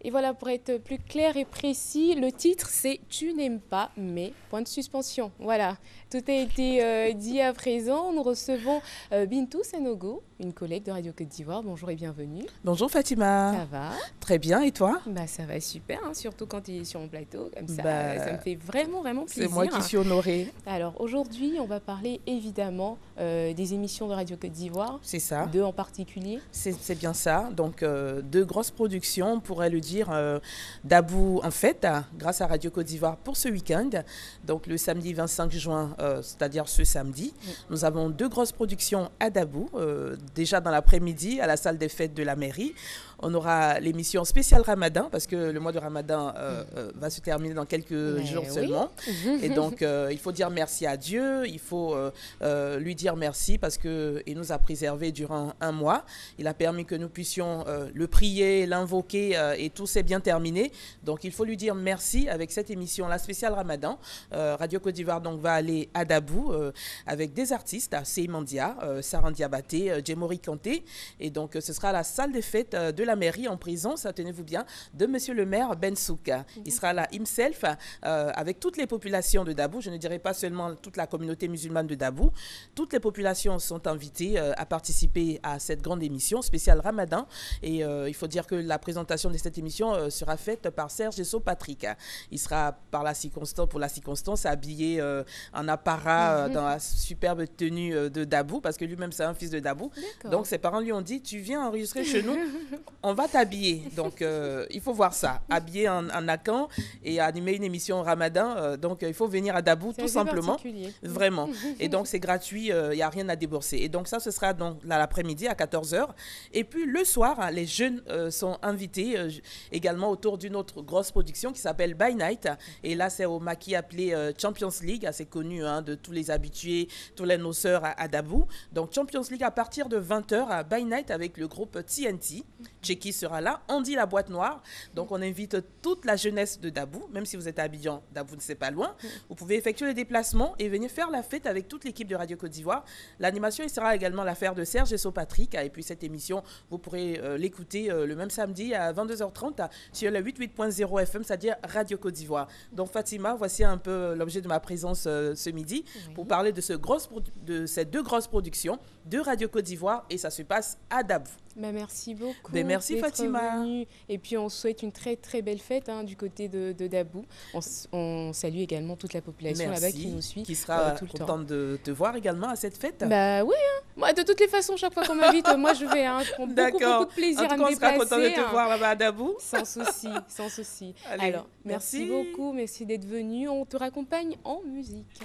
Et voilà, pour être plus clair et précis, le titre c'est Tu n'aimes pas, mais point de suspension. Voilà, tout a été dit à présent. Nous recevons Bintou Sanogo, une collègue de Radio Côte d'Ivoire. Bonjour et bienvenue. Bonjour Fatima. Ça va? Très bien, et toi? Bah ça va super, hein, surtout quand tu es sur mon plateau, comme ça me Bah, fait vraiment, vraiment c'est plaisir. moi qui suis honorée. Alors aujourd'hui, on va parler évidemment des émissions de Radio Côte d'Ivoire, C'est ça. deux en particulier. C'est bien ça. Donc, deux grosses productions, on pourrait le dire, d'Abou en fête, grâce à Radio Côte d'Ivoire pour ce week-end. Donc, le samedi 25 juin, c'est-à-dire ce samedi, nous avons deux grosses productions à Dabou. Déjà dans l'après-midi, à la salle des fêtes de la mairie. On aura l'émission spéciale Ramadan, parce que le mois de Ramadan va se terminer dans quelques jours seulement. Et donc, il faut dire merci à Dieu, il faut lui dire merci parce qu'il nous a préservés durant un mois. Il a permis que nous puissions le prier, l'invoquer et tout s'est bien terminé. Donc, il faut lui dire merci avec cette émission, la spéciale Ramadan. Radio Côte d'Ivoire donc, va aller à Dabou avec des artistes, Seymandia, Saran Diabaté, Djemori Kanté. Et donc, ce sera la salle des fêtes de la mairie en présence, tenez-vous bien, de monsieur le maire Bensouka. Il sera là himself avec toutes les populations de Dabou. Je ne dirais pas seulement toute la communauté musulmane de Dabou. Toutes les populations sont invitées à participer à cette grande émission spéciale Ramadan. Et il faut dire que la présentation de cette émission sera faite par Serge Esso Patrick. Il sera pour la circonstance habillé en apparat dans la superbe tenue de Dabou parce que lui-même c'est un fils de Dabou. Donc ses parents lui ont dit tu viens enregistrer chez nous, on va t'habiller. Donc il faut voir ça, habillé en Akan et animer une émission Ramadan. Donc il faut venir à Dabou tout simplement. Vraiment. Et donc c'est gratuit, il n'y a rien à débourser. Et donc ça ce sera donc l'après-midi à 14h. Et puis le soir, les jeunes sont invités également autour d'une autre grosse production qui s'appelle By Night. Et là c'est au maquis appelé Champions League, assez connu de tous les habitués, tous les noceurs à Dabou. Donc Champions League à partir de 20h à By Night avec le groupe TNT. Cheki sera là, Andy la boîte noire. Donc on invite toute la jeunesse de Dabou, même si vous êtes à Abidjan, Dabou ne c'est pas loin. Vous pouvez effectuer les déplacements et venir faire la fête avec toute l'équipe de Radio Côte d'Ivoire. L'animation il sera également l'affaire de Serge Esso Patrick. Et puis cette émission, vous pourrez l'écouter le même samedi à 22h30 sur le 88.0 FM, c'est-à-dire Radio Côte d'Ivoire. Donc Fatima, voici un peu l'objet de ma présence ce midi pour parler de ces deux grosses productions de Radio Côte d'Ivoire et ça se passe à Dabou. Bah merci beaucoup. Merci Fatima. Venue. Et puis on souhaite une très très belle fête du côté de Dabou. On salue également toute la population là-bas qui nous suit. Qui sera tout le temps. contente de te voir également à cette fête. Bah oui, moi de toutes les façons, chaque fois qu'on m'invite, moi je vais. Je prends beaucoup de plaisir à me déplacer. On sera content de te voir là-bas à Dabou. Sans souci, sans souci. Allez, alors, merci beaucoup, merci d'être venu. On te raccompagne en musique.